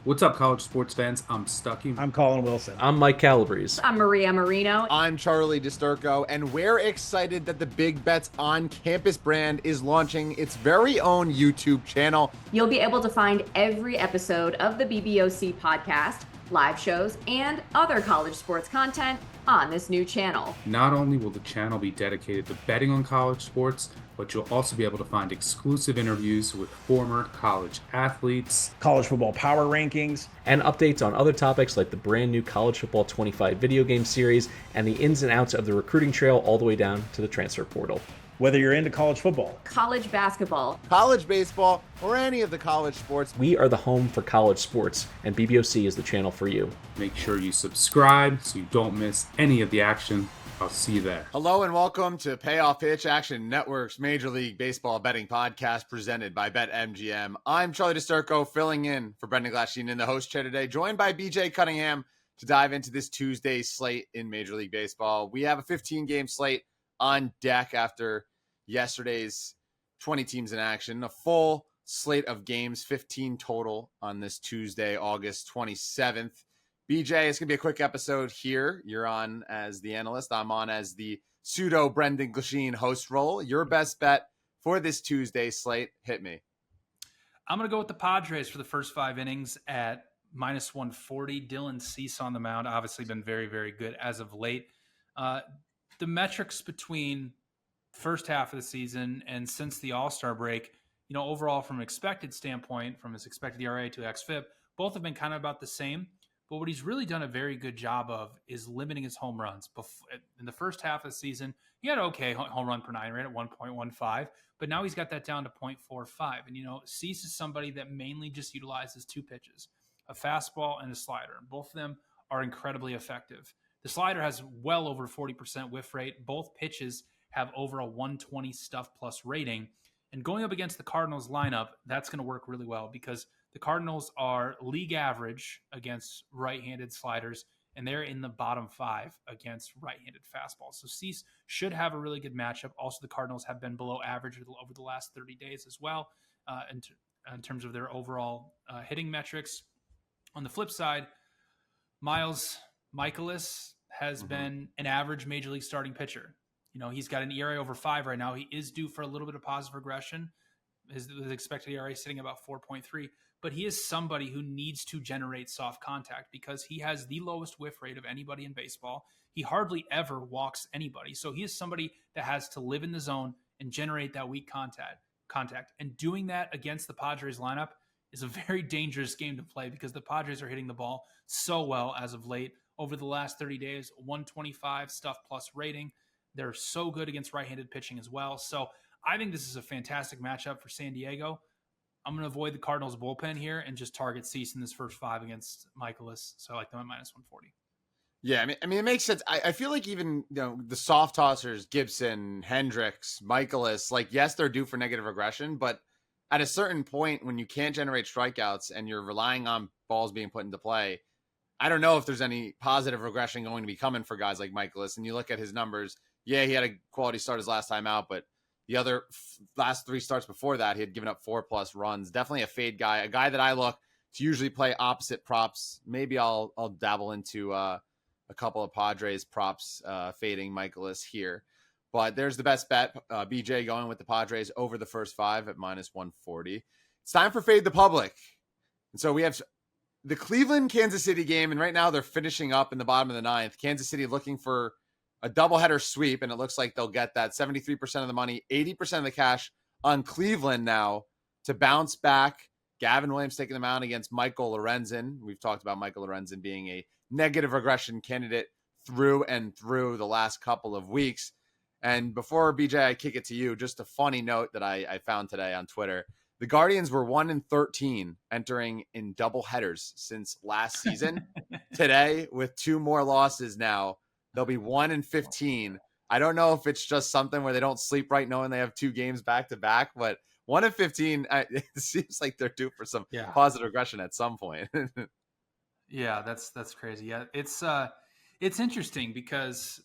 What's up, college sports fans? I'm Stucky. I'm Colin Wilson. I'm Mike Calabrese. I'm Maria Marino. I'm Charlie DiSturco, and we're excited that the Big Bets on Campus brand is launching its very own YouTube channel. You'll be able to find every episode of the BBOC podcast, live shows, and other college sports content on this new channel. Not only will the channel be dedicated to betting on college sports, but you'll also be able to find exclusive interviews with former college athletes, college football power rankings, and updates on other topics like the brand new College Football 25 video game series and the ins and outs of the recruiting trail all the way down to the transfer portal. Whether you're into college football, college basketball, college baseball, or any of the college sports, we are the home for college sports, and BBOC is the channel for you. Make sure you subscribe so you don't miss any of the action. I'll see you there. Hello and welcome to Payoff Pitch Action Network's Major League Baseball betting podcast presented by BetMGM. I'm Charlie DiSturco, filling in for Brendan Glasheen in the host chair today, joined by BJ Cunningham to dive into this Tuesday slate in Major League Baseball. We have a 15-game slate on deck after yesterday's 20 teams in action, a full slate of games, 15 total on this Tuesday, August 27th. BJ, it's going to be a quick episode here. You're on as the analyst. I'm on as the pseudo Brendan Glasheen host role. Your best bet for this Tuesday slate. Hit me. I'm going to go with the Padres for the first 5 innings at minus 140. Dylan Cease on the mound, obviously been very, very good as of late. The metrics between first half of the season and since the All-Star break, overall from an expected standpoint, from his expected ERA to xFIP, both have been kind of about the same. But what he's really done a very good job of is limiting his home runs. In the first half of the season, he had okay home run per 9 rate at 1.15, but now he's got that down to 0.45. And, Cease is somebody that mainly just utilizes 2 pitches, a fastball and a slider. Both of them are incredibly effective. The slider has well over 40% whiff rate. Both pitches have over a 120 stuff plus rating. And going up against the Cardinals lineup, that's going to work really well because the Cardinals are league average against right-handed sliders, and they're in the bottom 5 against right-handed fastballs. So Cease should have a really good matchup. Also, the Cardinals have been below average over the last 30 days as well in terms of their overall hitting metrics. On the flip side, Miles Mikolas has been an average major league starting pitcher. He's got an ERA over 5 right now. He is due for a little bit of positive regression. His expected ERA sitting about 4.3, but he is somebody who needs to generate soft contact because he has the lowest whiff rate of anybody in baseball. He hardly ever walks anybody. So he is somebody that has to live in the zone and generate that weak contact. And doing that against the Padres lineup is a very dangerous game to play because the Padres are hitting the ball so well as of late. Over the last 30 days, 125 stuff plus rating. They're so good against right-handed pitching as well. So I think this is a fantastic matchup for San Diego. I'm going to avoid the Cardinals bullpen here and just target Cease in this first 5 against Mikolas. So I like them at minus 140. Yeah, I mean, it makes sense. I feel like even the soft tossers, Gibson, Hendricks, Mikolas, yes, they're due for negative regression, but at a certain point when you can't generate strikeouts and you're relying on balls being put into play, I don't know if there's any positive regression going to be coming for guys like Mikolas. And you look at his numbers, yeah, he had a quality start his last time out, but the other last 3 starts before that, he had given up 4+ runs. Definitely a fade guy, a guy that I look to usually play opposite props. Maybe I'll dabble into a couple of Padres props fading Mikolas here. But there's the best bet. BJ going with the Padres over the first 5 at minus 140. It's time for Fade the Public. And so we have the Cleveland-Kansas City game, and right now they're finishing up in the bottom of the 9th. Kansas City looking for a doubleheader sweep, and it looks like they'll get that 73% of the money, 80% of the cash on Cleveland now to bounce back. Gavin Williams taking them out against Michael Lorenzen. We've talked about Michael Lorenzen being a negative regression candidate through and through the last couple of weeks. And before, BJ, I kick it to you, just a funny note that I found today on Twitter. The Guardians were 1-13 entering in double headers since last season. Today, with 2 more losses now, they'll be 1-15. I don't know if it's just something where they don't sleep right knowing they have 2 games back to back, but 1-15, it seems like they're due for some positive regression at some point. Yeah, that's crazy. Yeah, it's interesting because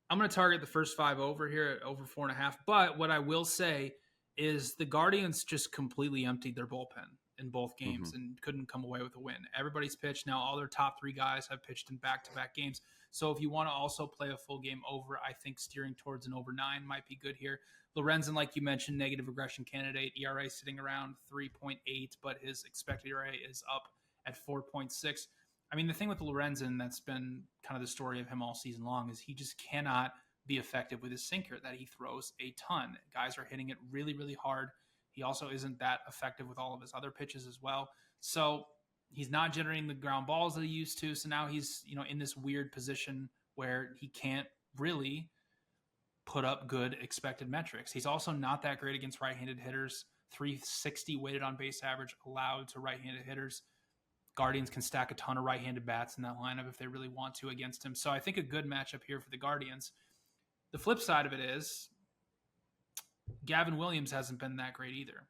I'm going to target the first 5 over here at over 4.5. But what I will say is the Guardians just completely emptied their bullpen. in both games and couldn't come away with a win. Everybody's pitched. Now all their top 3 guys have pitched in back-to-back games. So if you want to also play a full game over, I think steering towards an over 9 might be good here. Lorenzen, like you mentioned, negative regression candidate. ERA sitting around 3.8, but his expected ERA is up at 4.6. I mean, the thing with Lorenzen that's been kind of the story of him all season long is he just cannot be effective with his sinker that he throws a ton. Guys are hitting it really, really hard. He also isn't that effective with all of his other pitches as well. So he's not generating the ground balls that he used to. So now he's, in this weird position where he can't really put up good expected metrics. He's also not that great against right-handed hitters. 360 weighted on base average allowed to right-handed hitters. Guardians can stack a ton of right-handed bats in that lineup if they really want to against him. So I think a good matchup here for the Guardians. The flip side of it is Gavin Williams hasn't been that great either.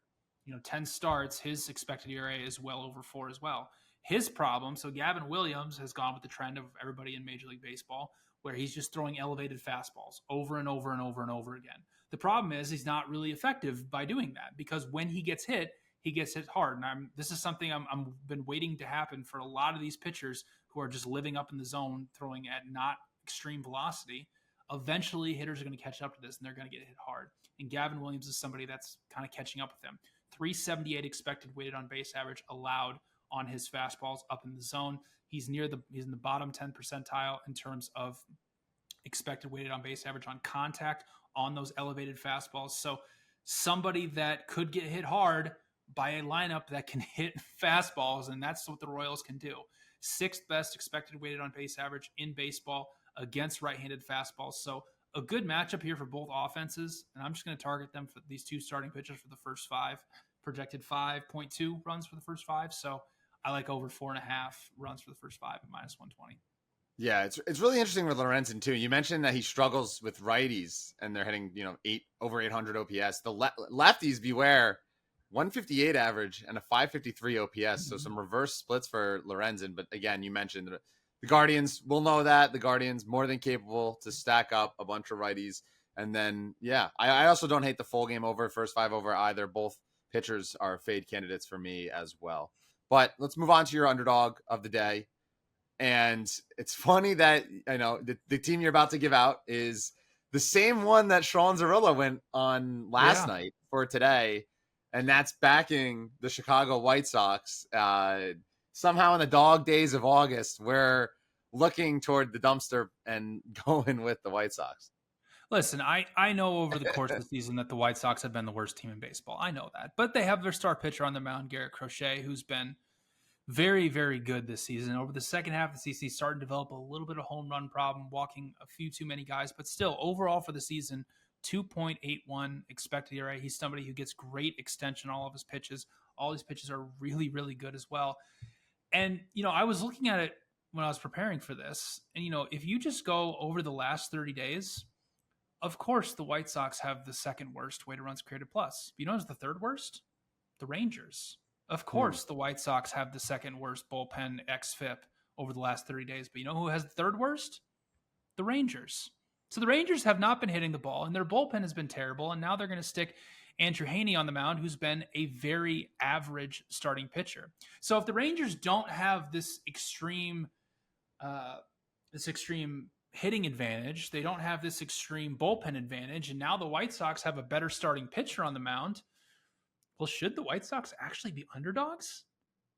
10 starts, his expected ERA is well over 4 as well. His problem, so Gavin Williams has gone with the trend of everybody in Major League Baseball, where he's just throwing elevated fastballs over and over and over and over again. The problem is he's not really effective by doing that, because when he gets hit hard. And this is something I'm been waiting to happen for a lot of these pitchers who are just living up in the zone, throwing at not extreme velocity. Eventually, hitters are going to catch up to this, and they're going to get hit hard. And Gavin Williams is somebody that's kind of catching up with them. 378 expected weighted on base average allowed on his fastballs up in the zone. He's in the bottom 10 percentile in terms of expected weighted on base average on contact on those elevated fastballs. So somebody that could get hit hard by a lineup that can hit fastballs, and that's what the Royals can do. 6th best expected weighted on base average in baseball against right-handed fastballs. So a good matchup here for both offenses, and I'm just going to target them for these 2 starting pitchers for the first 5, projected 5.2 runs for the first 5. So I like over 4.5 runs for the first 5 at -120. Yeah, it's really interesting with Lorenzen too. You mentioned that he struggles with righties, and they're hitting over 800 OPS. The lefties, beware, 158 average and a 553 OPS. So some reverse splits for Lorenzen. But again, you mentioned the Guardians will know that. The Guardians more than capable to stack up a bunch of righties. And then, I also don't hate the full game over, first 5 over either. Both pitchers are fade candidates for me as well. But let's move on to your underdog of the day. And it's funny that, the team you're about to give out is the same one that Sean Zarilla went on last night for today. And that's backing the Chicago White Sox. Somehow in the dog days of August, we're looking toward the dumpster and going with the White Sox. Listen, I know over the course of the season that the White Sox have been the worst team in baseball. I know that. But they have their star pitcher on the mound, Garrett Crochet, who's been very, very good this season. Over the second half of the season, he's starting to develop a little bit of home run problem, walking a few too many guys. But still, overall for the season, 2.81 expected ERA. He's somebody who gets great extension on all of his pitches. All his pitches are really, really good as well. And, I was looking at it when I was preparing for this. And, if you just go over the last 30 days, of course, the White Sox have the second worst weighted runs created plus. But who's the third worst? The Rangers. Of course, the White Sox have the second worst bullpen xFIP over the last 30 days. But you know who has the third worst? The Rangers. So the Rangers have not been hitting the ball, and their bullpen has been terrible. And now they're going to stick Andrew Heaney on the mound, who's been a very average starting pitcher. So if the Rangers don't have this extreme hitting advantage, they don't have this extreme bullpen advantage, and now the White Sox have a better starting pitcher on the mound, well, should the White Sox actually be underdogs?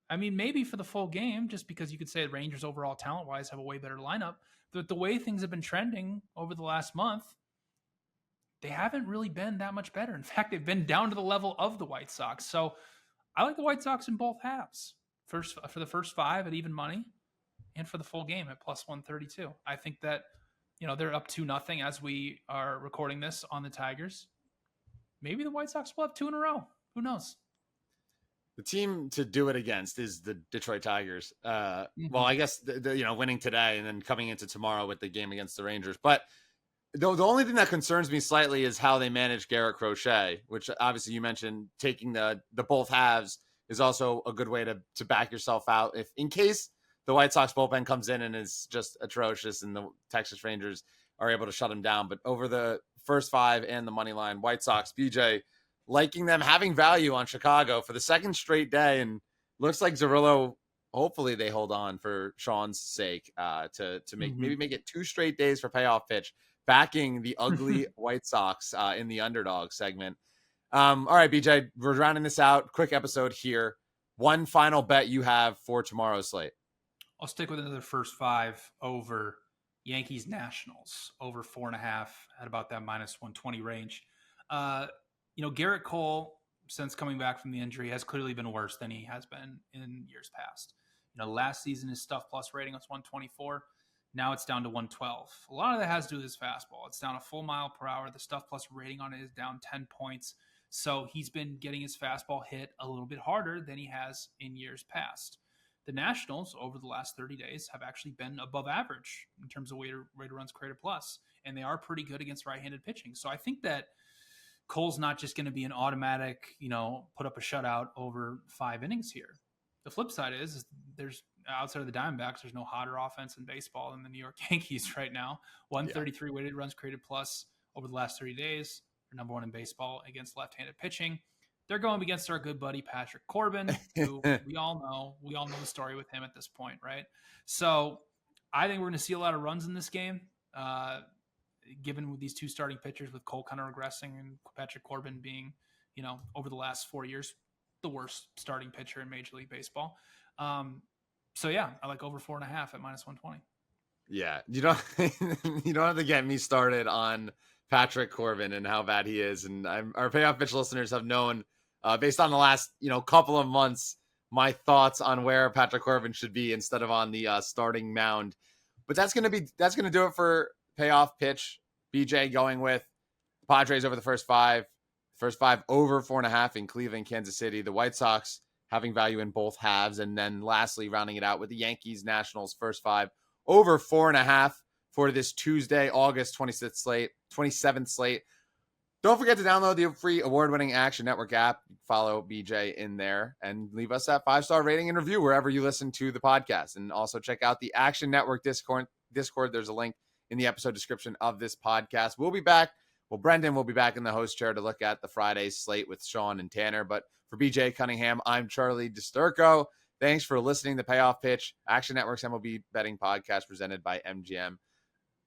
I mean, maybe for the full game, just because you could say the Rangers overall talent-wise have a way better lineup. But the way things have been trending over the last month, they haven't really been that much better. In fact, they've been down to the level of the White Sox. So I like the White Sox in both halves. For the first 5 at even money, and for the full game at +132. I think that, they're up 2-0 as we are recording this on the Tigers. Maybe the White Sox will have 2 in a row. Who knows? The team to do it against is the Detroit Tigers. Well, I guess the winning today and then coming into tomorrow with the game against the Rangers. But the only thing that concerns me slightly is how they manage Garrett Crochet, which obviously you mentioned taking the both halves is also a good way to back yourself out. If in case the White Sox bullpen comes in and is just atrocious and the Texas Rangers are able to shut them down. But over the first 5 and the money line, White Sox, BJ, liking them, having value on Chicago for the second straight day. And looks like Zerillo, hopefully they hold on for Sean's sake to make maybe make it 2 straight days for payoff pitch, backing the ugly White Sox in the underdog segment. All right, BJ, we're rounding this out. Quick episode here. One final bet you have for tomorrow's slate. I'll stick with another first 5 over Yankees Nationals over 4.5 at about that -120 range. Garrett Cole, since coming back from the injury, has clearly been worse than he has been in years past. Last season his stuff plus rating was 124. Now it's down to 112. A lot of that has to do with his fastball. It's down a full mile per hour. The stuff plus rating on it is down 10 points. So he's been getting his fastball hit a little bit harder than he has in years past. The Nationals over the last 30 days have actually been above average in terms of weighted runs created plus, and they are pretty good against right-handed pitching. So I think that Cole's not just going to be an automatic, put up a shutout over 5 innings here. The flip side is there's outside of the Diamondbacks, there's no hotter offense in baseball than the New York Yankees right now. 133 weighted runs created plus over the last 30 days. They're number 1 in baseball against left-handed pitching. They're going against our good buddy Patrick Corbin, who we all know the story with him at this point, right? So I think we're going to see a lot of runs in this game, given with these 2 starting pitchers, with Cole kind of regressing and Patrick Corbin being, over the last 4 years, the worst starting pitcher in Major League Baseball. So yeah, I like over 4.5 at -120. Yeah, you don't have to get me started on Patrick Corbin and how bad he is. And our payoff pitch listeners have known, based on the last couple of months, my thoughts on where Patrick Corbin should be instead of on the starting mound. But that's gonna do it for payoff pitch. BJ going with Padres over the first 5 over 4.5 in Cleveland, Kansas City. The White Sox having value in both halves, and then lastly rounding it out with the Yankees Nationals first 5 over 4.5 for this Tuesday, August 27th slate. Don't forget to download the free award-winning Action Network app. Follow BJ in there and leave us that 5-star rating and review wherever you listen to the podcast. And also check out the Action Network Discord. There's a link in the episode description of this podcast. We'll be back. Well, Brendan will be back in the host chair to look at the Friday slate with Sean and Tanner. But for BJ Cunningham, I'm Charlie DiSturco. Thanks for listening to Payoff Pitch, Action Network's MLB betting podcast presented by MGM.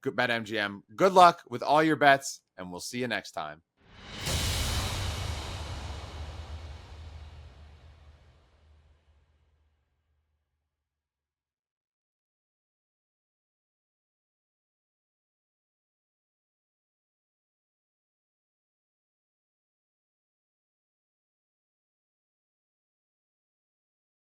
BetMGM. Good luck with all your bets, and we'll see you next time.